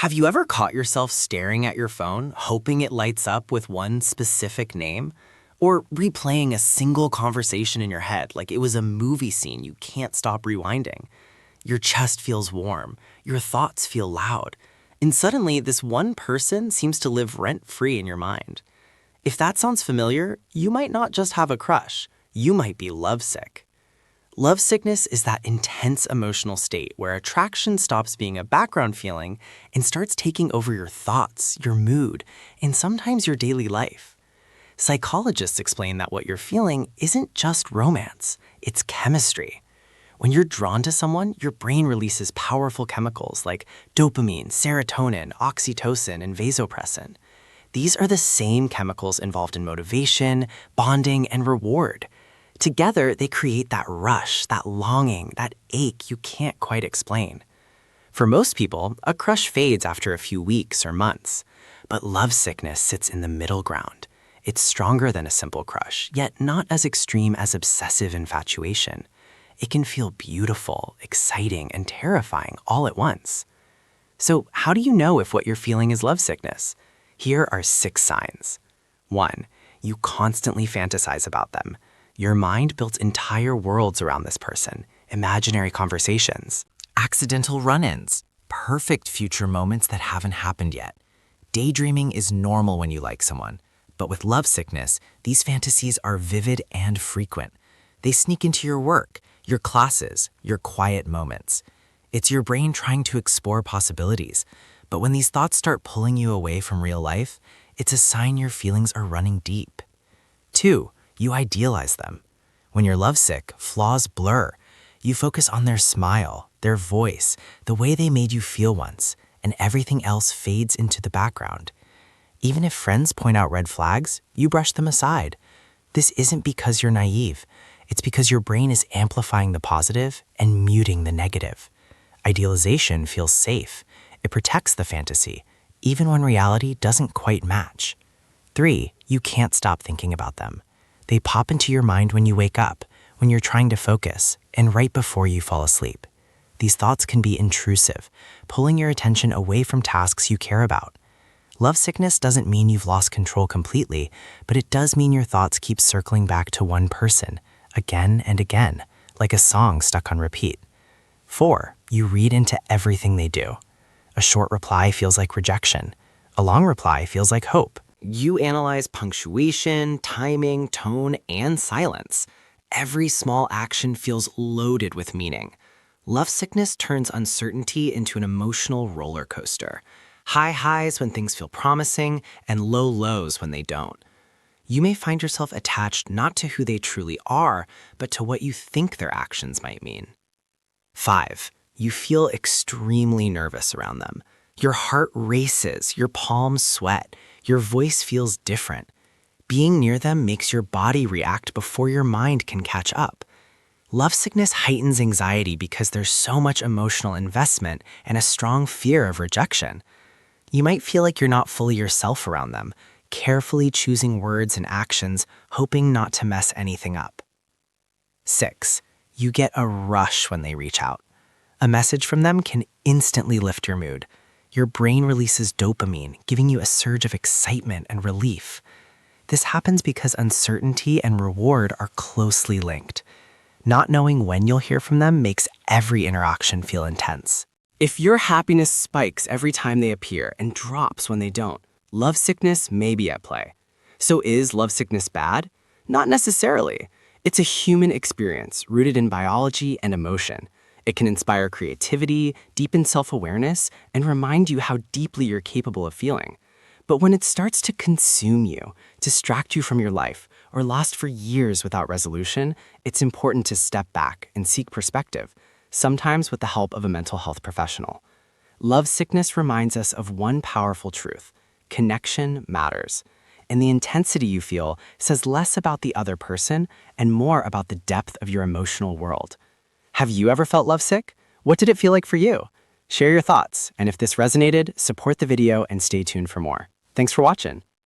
Have you ever caught yourself staring at your phone, hoping it lights up with one specific name? Or replaying a single conversation in your head like it was a movie scene you can't stop rewinding? Your chest feels warm, your thoughts feel loud, and suddenly this one person seems to live rent-free in your mind. If that sounds familiar, you might not just have a crush, you might be lovesick. Lovesickness is that intense emotional state where attraction stops being a background feeling and starts taking over your thoughts, your mood, and sometimes your daily life. Psychologists explain that what you're feeling isn't just romance, it's chemistry. When you're drawn to someone, your brain releases powerful chemicals like dopamine, serotonin, oxytocin, and vasopressin. These are the same chemicals involved in motivation, bonding, and reward. Together, they create that rush, that longing, that ache you can't quite explain. For most people, a crush fades after a few weeks or months, but lovesickness sits in the middle ground. It's stronger than a simple crush, yet not as extreme as obsessive infatuation. It can feel beautiful, exciting, and terrifying all at once. So how do you know if what you're feeling is lovesickness? Here are 6 signs. 1. You constantly fantasize about them. Your mind builds entire worlds around this person, imaginary conversations, accidental run-ins, perfect future moments that haven't happened yet. Daydreaming is normal when you like someone, but with lovesickness, these fantasies are vivid and frequent. They sneak into your work, your classes, your quiet moments. It's your brain trying to explore possibilities, but when these thoughts start pulling you away from real life, it's a sign your feelings are running deep. 2. You idealize them. When you're lovesick, flaws blur. You focus on their smile, their voice, the way they made you feel once, and everything else fades into the background. Even if friends point out red flags, you brush them aside. This isn't because you're naive. It's because your brain is amplifying the positive and muting the negative. Idealization feels safe. It protects the fantasy, even when reality doesn't quite match. 3. You can't stop thinking about them. They pop into your mind when you wake up, when you're trying to focus, and right before you fall asleep. These thoughts can be intrusive, pulling your attention away from tasks you care about. Lovesickness doesn't mean you've lost control completely, but it does mean your thoughts keep circling back to one person, again and again, like a song stuck on repeat. 4. You read into everything they do. A short reply feels like rejection. A long reply feels like hope. You analyze punctuation, timing, tone, and silence. Every small action feels loaded with meaning. Lovesickness turns uncertainty into an emotional roller coaster. High highs when things feel promising, and low lows when they don't. You may find yourself attached not to who they truly are, but to what you think their actions might mean. 5. You feel extremely nervous around them. Your heart races, your palms sweat, your voice feels different. Being near them makes your body react before your mind can catch up. Lovesickness heightens anxiety because there's so much emotional investment and a strong fear of rejection. You might feel like you're not fully yourself around them, carefully choosing words and actions, hoping not to mess anything up. 6. You get a rush when they reach out. A message from them can instantly lift your mood. Your brain releases dopamine, giving you a surge of excitement and relief. This happens because uncertainty and reward are closely linked. Not knowing when you'll hear from them makes every interaction feel intense. If your happiness spikes every time they appear and drops when they don't, lovesickness may be at play. So is lovesickness bad? Not necessarily. It's a human experience rooted in biology and emotion. It can inspire creativity, deepen self-awareness, and remind you how deeply you're capable of feeling. But when it starts to consume you, distract you from your life, or last for years without resolution, it's important to step back and seek perspective, sometimes with the help of a mental health professional. Lovesickness reminds us of one powerful truth: connection matters. And the intensity you feel says less about the other person and more about the depth of your emotional world. Have you ever felt lovesick? What did it feel like for you? Share your thoughts, and if this resonated, support the video and stay tuned for more. Thanks for watching.